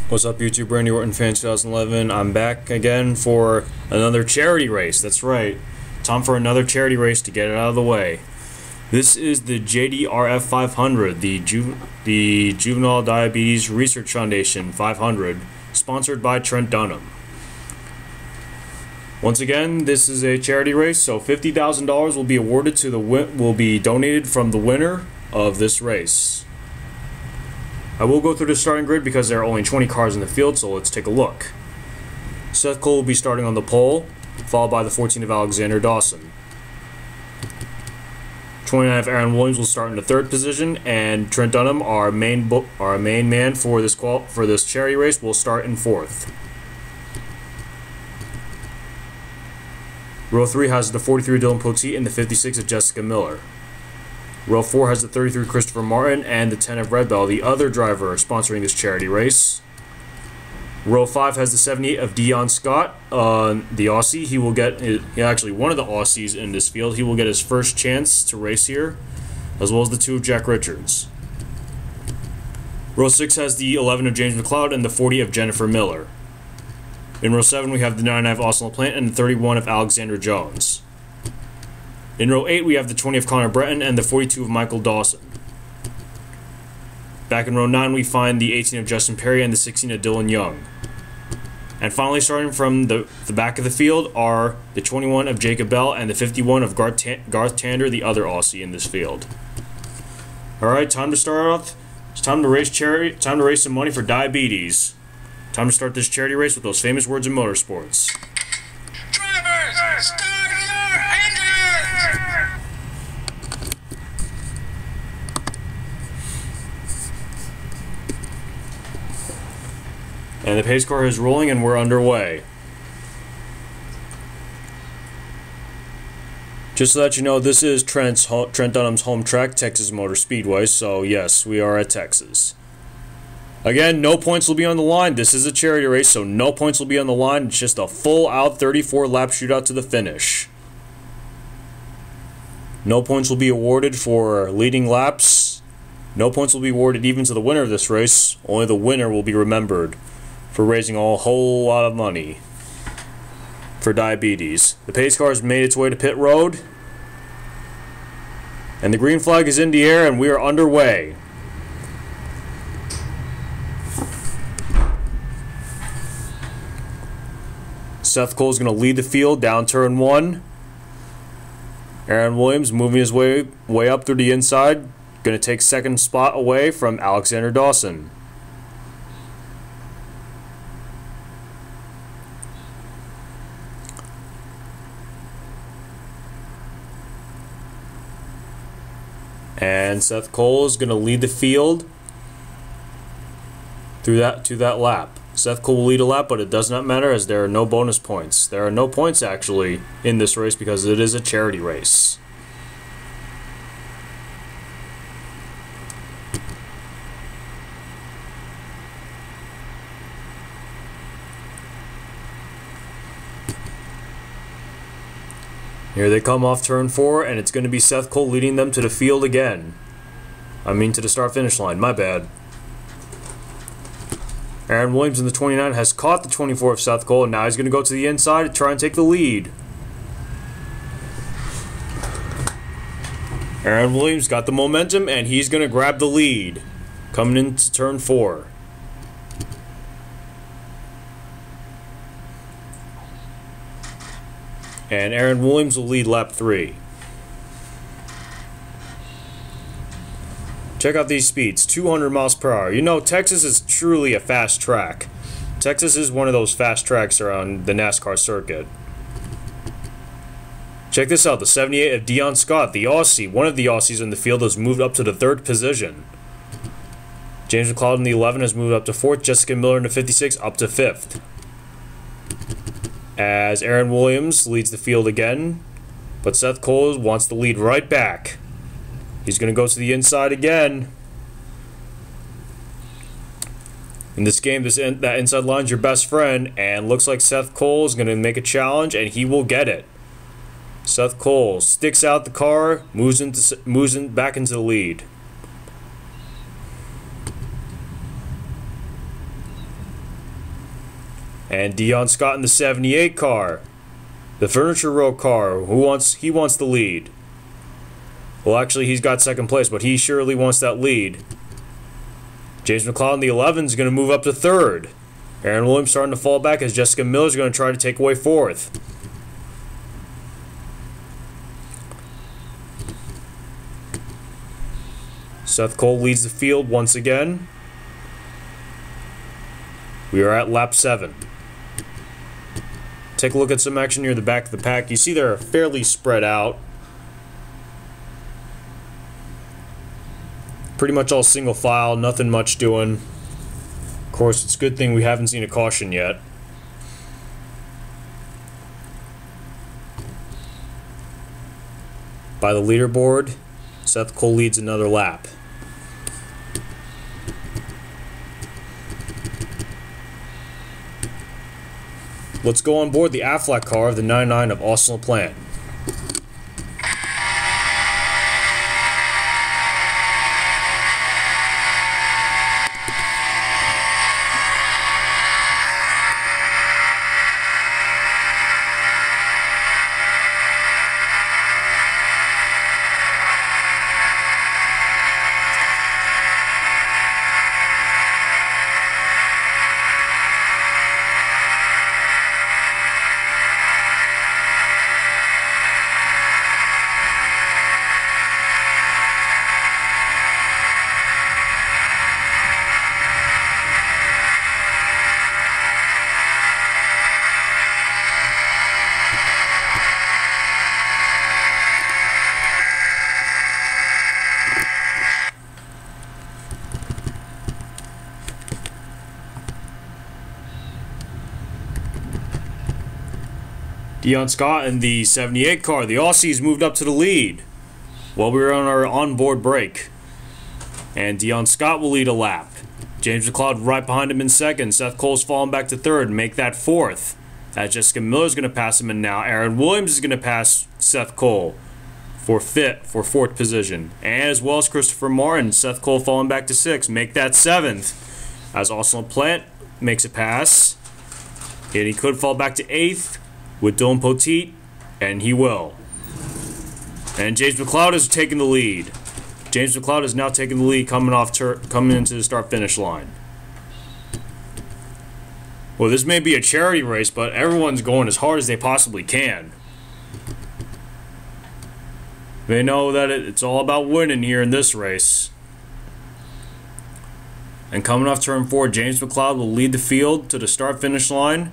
What's up, YouTube? Randy Orton Fan 2011. I'm back again for another charity race. That's right. Time for another charity race to get it out of the way. This is the JDRF 500, the Juvenile Diabetes Research Foundation 500, sponsored by Trent Dunham. Once again, this is a charity race, so $50,000 will be awarded to will be donated from the winner of this race. I will go through the starting grid because there are only 20 cars in the field, so let's take a look. Seth Cole will be starting on the pole, followed by the 14 of Alexander Dawson. 29 of Aaron Williams will start in the third position, and Trent Dunham, our main man for this charity race, will start in fourth. Row 3 has the 43 of Dylan Poteet and the 56 of Jessica Miller. Row 4 has the 33 Christopher Martin and the 10 of Red Bell, the other driver sponsoring this charity race. Row 5 has the 78 of Dion Scott, the Aussie. He will get, actually one of the Aussies in this field. He will get his first chance to race here, as well as the 2 of Jack Richards. Row 6 has the 11 of James McLeod and the 40 of Jennifer Miller. In row 7 we have the 99 of Austin LaPlante and the 31 of Alexander Jones. In row 8, we have the 20 of Connor Breton and the 42 of Michael Dawson. Back in row 9, we find the 18 of Justin Perry and the 16 of Dylan Young. And finally, starting from the back of the field, are the 21 of Jacob Bell and the 51 of Garth Tander, the other Aussie in this field. Alright, time to start off. It's time to raise time to raise some money for diabetes. Time to start this charity race with those famous words in motorsports. Drivers, start your engines! And the pace car is rolling and we're underway. Just to let you know, this is Trent Dunham's home track, Texas Motor Speedway, so yes, we are at Texas. Again, no points will be on the line. This is a charity race, so no points will be on the line. It's just a full-out 34-lap shootout to the finish. No points will be awarded for leading laps. No points will be awarded even to the winner of this race. Only the winner will be remembered for raising a whole lot of money for diabetes. The pace car has made its way to pit road, and the green flag is in the air, and we are underway. Seth Cole is going to lead the field down turn 1. Aaron Williams moving his way up through the inside, going to take second spot away from Alexander Dawson. And Seth Cole is going to lead the field to that lap. Seth Cole will lead a lap, but it does not matter as there are no bonus points. There are no points actually in this race because it is a charity race. Here they come off turn 4, and it's going to be Seth Cole leading them to the field again. I mean to the start-finish line, my bad. Aaron Williams in the 29 has caught the 24 of Seth Cole, and now he's going to go to the inside to try and take the lead. Aaron Williams got the momentum, and he's going to grab the lead coming into turn 4. And Aaron Williams will lead lap 3. Check out these speeds, 200 miles per hour. You know, Texas is truly a fast track. Texas is one of those fast tracks around the NASCAR circuit. Check this out, the 78 of Dion Scott, the Aussie. One of the Aussies in the field has moved up to the 3rd position. James McLeod in the 11 has moved up to 4th. Jessica Miller in the 56 up to 5th. As Aaron Williams leads the field again, but Seth Cole wants the lead right back. He's going to go to the inside again. In this game, that inside line's your best friend, and looks like Seth Cole is going to make a challenge, and he will get it. Seth Cole sticks out the car, moves back into the lead. And Dion Scott in the 78 car. The Furniture Row car. He wants the lead. Well, actually, he's got second place, but he surely wants that lead. James McLeod in the 11 is going to move up to third. Aaron Williams starting to fall back as Jessica Miller is going to try to take away fourth. Seth Cole leads the field once again. We are at lap 7. Take a look at some action near the back of the pack. You see they're fairly spread out. Pretty much all single file, nothing much doing. Of course, it's a good thing we haven't seen a caution yet. By the leaderboard, Seth Cole leads another lap. Let's go on board the Aflac car of the 99 of Austin LaPlante. Dion Scott in the 78 car. The Aussies moved up to the lead while we were on our onboard break. And Dion Scott will lead a lap. James McLeod right behind him in second. Seth Cole's falling back to third. Make that fourth. As Jessica Miller's going to pass him, and now Aaron Williams is going to pass Seth Cole for fourth position. And as well as Christopher Martin. Seth Cole falling back to sixth. Make that seventh. As Austin LaPlante makes a pass. And he could fall back to eighth with Dylan Poteet, and he will. And James McLeod is taking the lead. James McLeod is now taking the lead coming into the start-finish line. Well, this may be a charity race, but everyone's going as hard as they possibly can. They know that it's all about winning here in this race. And coming off turn 4, James McLeod will lead the field to the start-finish line.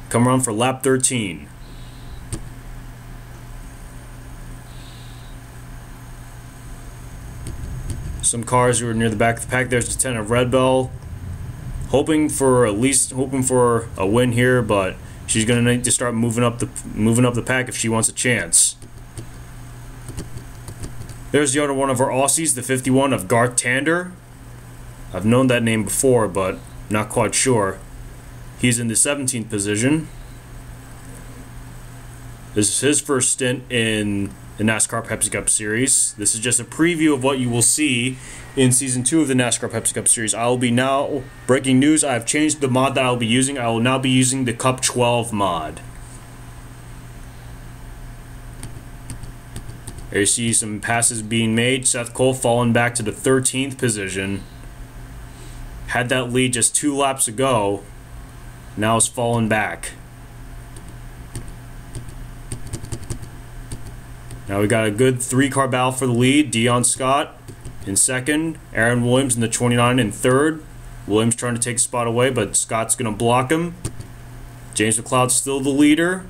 Come around for lap 13. Some cars who are near the back of the pack. There's the 10 of Red Bell, hoping for a win here, but she's gonna need to start moving up the pack if she wants a chance. There's the other one of our Aussies, the 51 of Garth Tander. I've known that name before, but not quite sure. He's in the 17th position. This is his first stint in the NASCAR Pepsi Cup Series. This is just a preview of what you will see in Season 2 of the NASCAR Pepsi Cup Series. I will be now, breaking news, I have changed the mod that I will be using. I will now be using the Cup 12 mod. There you see some passes being made. Seth Cole falling back to the 13th position. Had that lead just 2 laps ago. Now it's fallen back. Now we got a good 3-car battle for the lead. Dion Scott in second. Aaron Williams in the 29 in third. Williams trying to take a spot away, but Scott's going to block him. James McLeod's still the leader.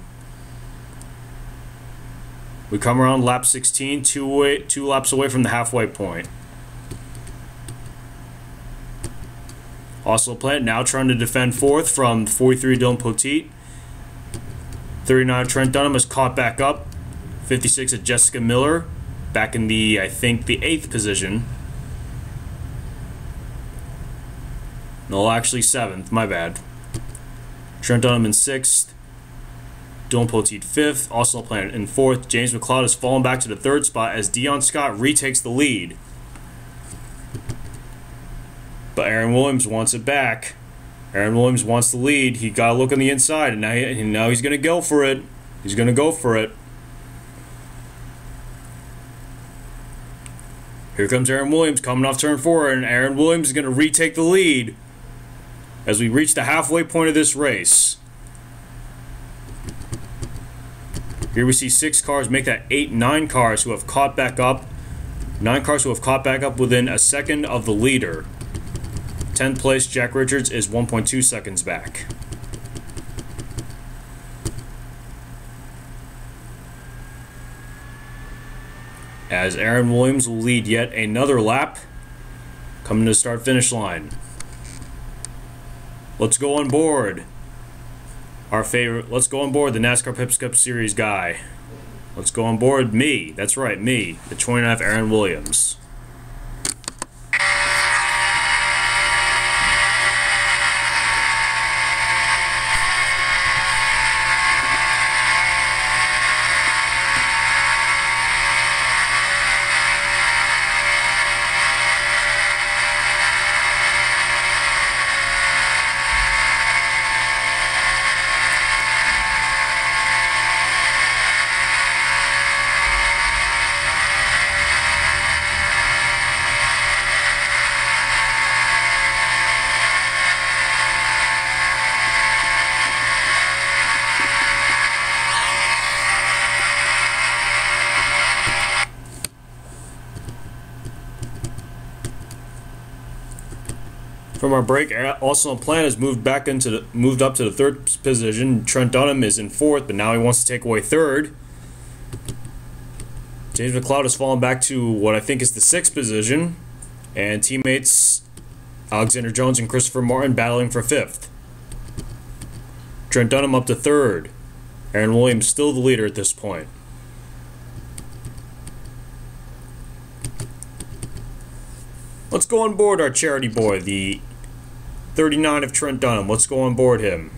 We come around lap 16, two laps away from the halfway point. Austin LaPlante now trying to defend fourth from 43 Dylan Poteet. 39 Trent Dunham is caught back up. 56 of Jessica Miller back in the, I think, the 8th position. No, actually 7th, my bad. Trent Dunham in 6th. Dylan Poteet 5th. Austin LaPlante in 4th. James McLeod has fallen back to the 3rd spot as Dion Scott retakes the lead. But Aaron Williams wants it back. Aaron Williams wants the lead. He got a look on the inside, and now he's going to go for it. He's going to go for it. Here comes Aaron Williams coming off turn 4, and Aaron Williams is going to retake the lead as we reach the halfway point of this race. Here we see 6 cars make that 9 cars who have caught back up. 9 cars who have caught back up within a second of the leader. 10th place Jack Richards is 1.2 seconds back. As Aaron Williams will lead yet another lap, coming to the start-finish line. Let's go on board. Let's go on board the NASCAR Pepsi Cup Series guy. Let's go on board me. That's right, me, the 29th Aaron Williams. From our break, Austin LaPlante has moved up to the 3rd position. Trent Dunham is in 4th, but now he wants to take away 3rd. James McLeod has fallen back to what I think is the 6th position, and teammates Alexander Jones and Christopher Martin battling for 5th. Trent Dunham up to 3rd. Aaron Williams still the leader at this point. Let's go on board our charity boy, the 39 of Trent Dunham. Let's go on board him.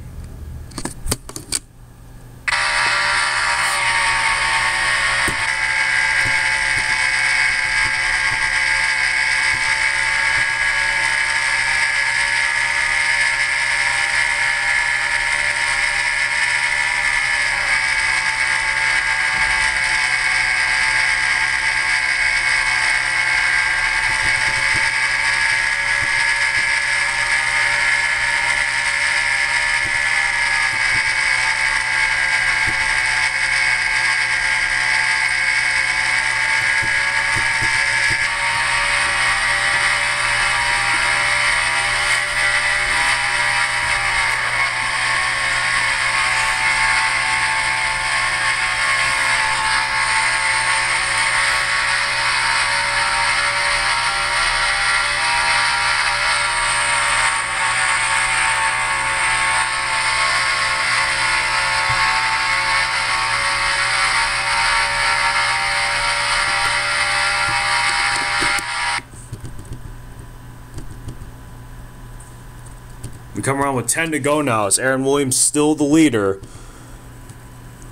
We come around with 10 to go now as Aaron Williams still the leader.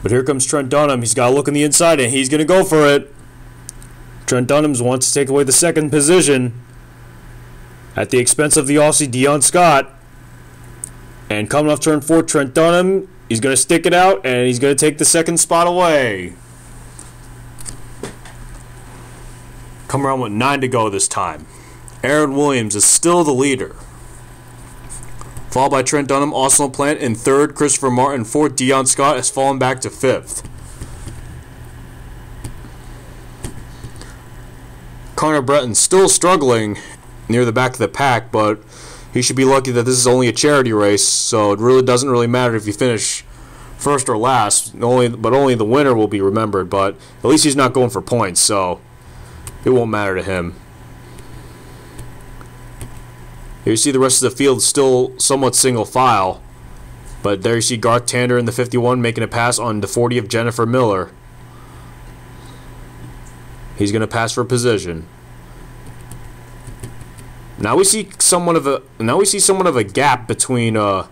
But here comes Trent Dunham. He's got a look on the inside and he's going to go for it. Trent Dunham wants to take away the 2nd position at the expense of the Aussie Dion Scott. And coming off turn 4, Trent Dunham, he's going to stick it out and he's going to take the 2nd spot away. Come around with 9 to go this time. Aaron Williams is still the leader. Followed by Trent Dunham, Austin LaPlante in 3rd, Christopher Martin 4th, Dion Scott has fallen back to 5th. Connor Breton still struggling near the back of the pack, but he should be lucky that this is only a charity race, so it really doesn't really matter if you finish 1st or last. But only the winner will be remembered, but at least he's not going for points, so it won't matter to him. Here you see the rest of the field still somewhat single file, but there you see Garth Tander in the 51 making a pass on the 40 of Jennifer Miller. He's going to pass for position. Now we see somewhat of a gap between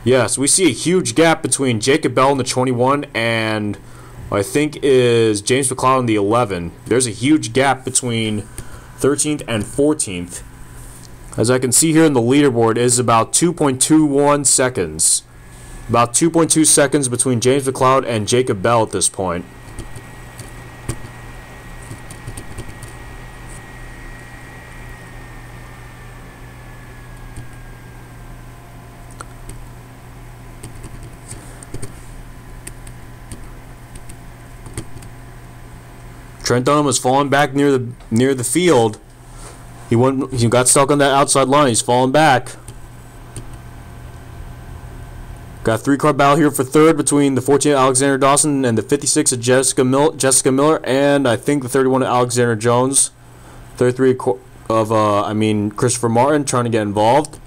yes, we see a huge gap between Jacob Bell in the 21 and I think is James McLeod in the 11. There's a huge gap between 13th and 14th. As I can see here in the leaderboard, is about 2.21 seconds. About 2.2 seconds between James McLeod and Jacob Bell at this point. Trent Dunham was falling back near the field. He got stuck on that outside line. He's falling back. Got a 3-car battle here for third between the 14 Alexander Dawson and the 56 of Jessica Miller, and I think the 31 of Alexander Jones. 33 of Christopher Martin trying to get involved.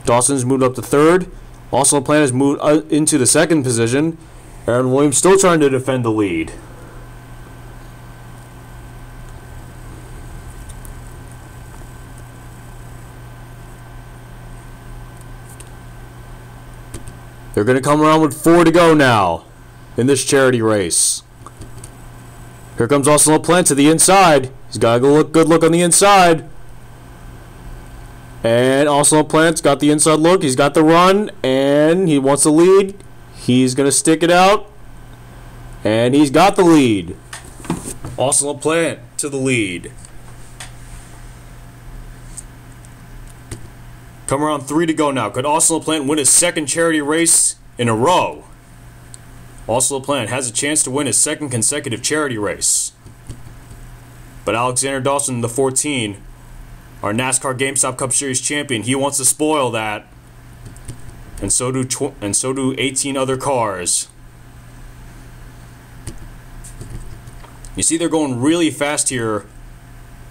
Dawson's moved up to third. Also, LaPlante has moved into the second position. Aaron Williams still trying to defend the lead. They're going to come around with 4 to go now in this charity race. Here comes Austin LaPlante to the inside. He's got a good look on the inside. And Austin LaPlante's got the inside look. He's got the run, and he wants the lead. He's going to stick it out. And he's got the lead. Austin LaPlante to the lead. Come around 3 to go now. Could Austin LaPlante win his second charity race in a row? Austin LaPlante has a chance to win his second consecutive charity race. But Alexander Dawson, the 14, our NASCAR GameStop Cup Series champion, he wants to spoil that. And so do 18 other cars. You see they're going really fast here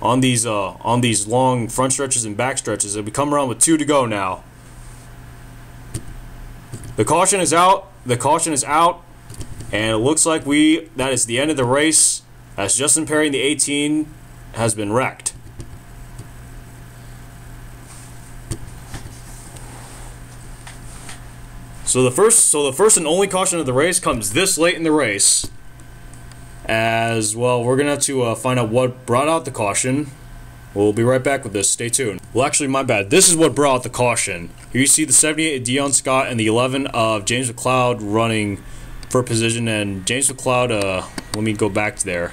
on these long front stretches and back stretches. We come around with 2 to go now. The caution is out. The caution is out, and it looks like that is the end of the race, as Justin Perry in the 18 has been wrecked. So the first and only caution of the race comes this late in the race. As well, we're going to have to find out what brought out the caution. We'll be right back with this. Stay tuned. Well, actually, my bad. This is what brought out the caution. Here you see the 78 of Dion Scott and the 11 of James McLeod running for position. And James McLeod, let me go back to there.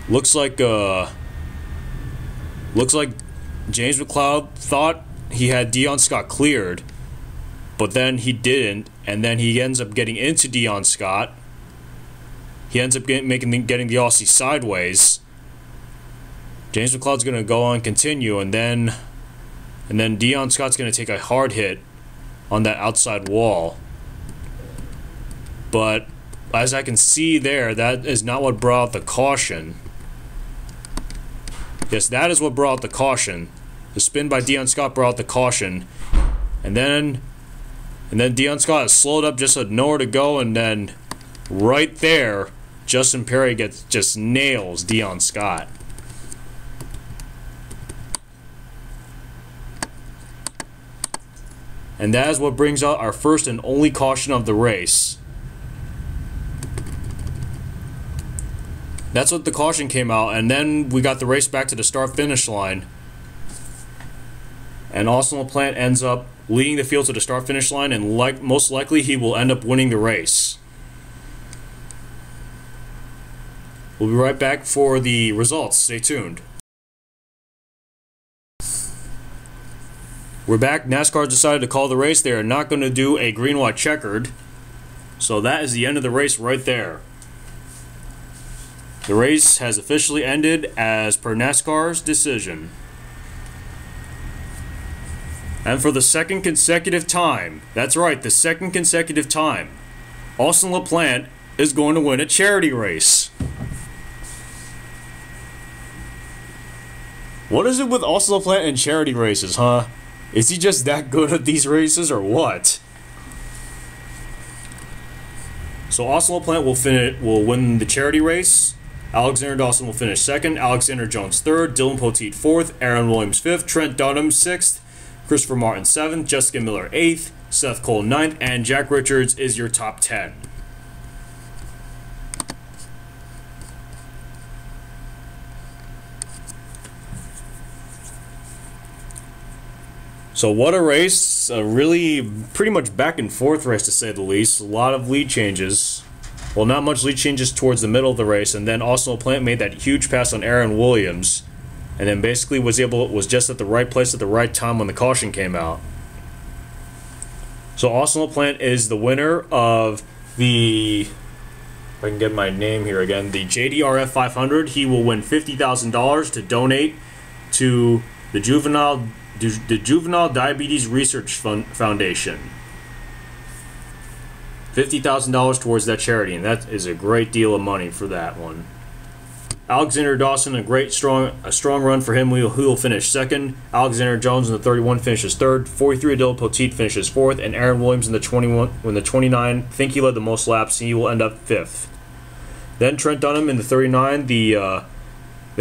Looks like James McLeod thought he had Dion Scott cleared, but then he didn't, and then he ends up getting into Dion Scott. He ends up getting the Aussie sideways. James McLeod's going to go on, continue, and then Dion Scott's going to take a hard hit on that outside wall. But as I can see there, that is not what brought out the caution. Yes, that is what brought out the caution. The spin by Dion Scott brought out the caution, and then Dion Scott has slowed up just had nowhere to go, and then right there, Justin Perry just nails Dion Scott. And that is what brings out our first and only caution of the race. That's what the caution came out, and then we got the race back to the start-finish line. And Austin LaPlante ends up leading the field to the start-finish line, and most likely he will end up winning the race. We'll be right back for the results. Stay tuned. We're back. NASCAR decided to call the race. They are not going to do a green-white checkered. So that is the end of the race right there. The race has officially ended as per NASCAR's decision. And for the second consecutive time, that's right, the second consecutive time, Austin LaPlante is going to win a charity race. What is it with Austin LaPlante and charity races, huh? Is he just that good at these races, or what? So Austin LaPlante will win the charity race. Alexander Dawson will finish second. Alexander Jones third. Dylan Poteet fourth. Aaron Williams fifth. Trent Dunham sixth. Christopher Martin seventh. Jessica Miller eighth. Seth Cole ninth. And Jack Richards is your top 10. So what a race. A really pretty much back and forth race, to say the least. A lot of lead changes. Well, not much lead changes towards the middle of the race, and then Austin LaPlante made that huge pass on Aaron Williams, and then basically was just at the right place at the right time when the caution came out. So Austin LaPlante is the winner of the, if I can get my name here again, the JDRF 500. He will win $50,000 to donate to the Juvenile Diabetes Research Foundation. $50,000 towards that charity, and that is a great deal of money for that one. Alexander Dawson, a strong run for him. Who will finish second. Alexander Jones in the 31 finishes third. 43 Adil Poteet finishes fourth, and Aaron Williams in the 29. I think he led the most laps. He will end up fifth. Then Trent Dunham in the 39. The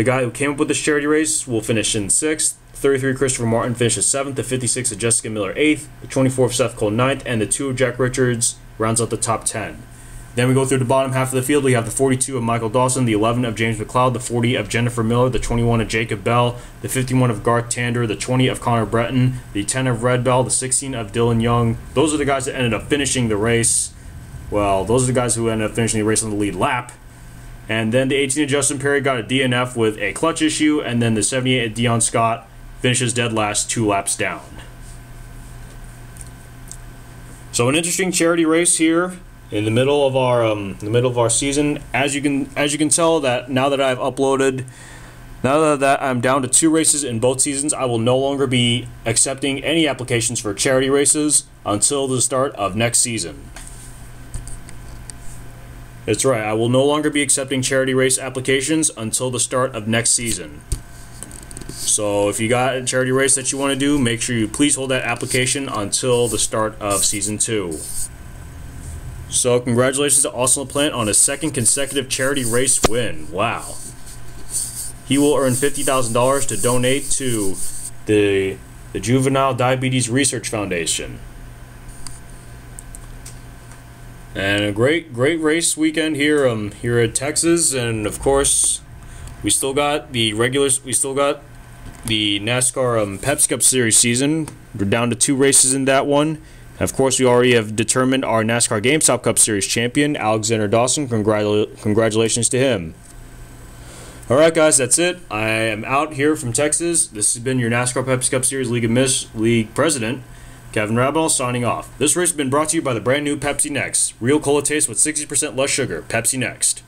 guy who came up with this charity race will finish in sixth. 33 Christopher Martin finishes seventh. The 56 of Jessica Miller eighth. The 24 of Seth Cole ninth, and the 2 of Jack Richards rounds out the top 10. Then we go through the bottom half of the field. We have the 42 of Michael Dawson, the 11 of James McLeod, the 40 of Jennifer Miller, the 21 of Jacob Bell, the 51 of Garth Tander, the 20 of Connor Breton, the 10 of Red Bell, the 16 of Dylan Young. Those are the guys that ended up finishing the race. Well, those are the guys who ended up finishing the race on the lead lap. And then the 18 of Justin Perry got a DNF with a clutch issue, and then the 78 of Dion Scott finishes dead last 2 laps down. So an interesting charity race here in the middle of our season. As you can tell, that now that I'm down to 2 races in both seasons, I will no longer be accepting any applications for charity races until the start of next season. That's right, I will no longer be accepting charity race applications until the start of next season. So if you got a charity race that you want to do, make sure you please hold that application until the start of Season 2. So congratulations to Austin LaPlante on his 2nd consecutive charity race win. Wow. He will earn $50,000 to donate to the Juvenile Diabetes Research Foundation. And a great race weekend here at Texas, and of course we still got the NASCAR Pepsi Cup Series season. We're down to 2 races in that one. Of course, we already have determined our NASCAR GameStop Cup Series champion, Alexander Dawson. Congratulations to him. Alright guys, that's it. I am out here from Texas. This has been your NASCAR Pepsi Cup Series League President, Kevin Rabel, signing off. This race has been brought to you by the brand new Pepsi Next. Real cola taste with 60% less sugar. Pepsi Next.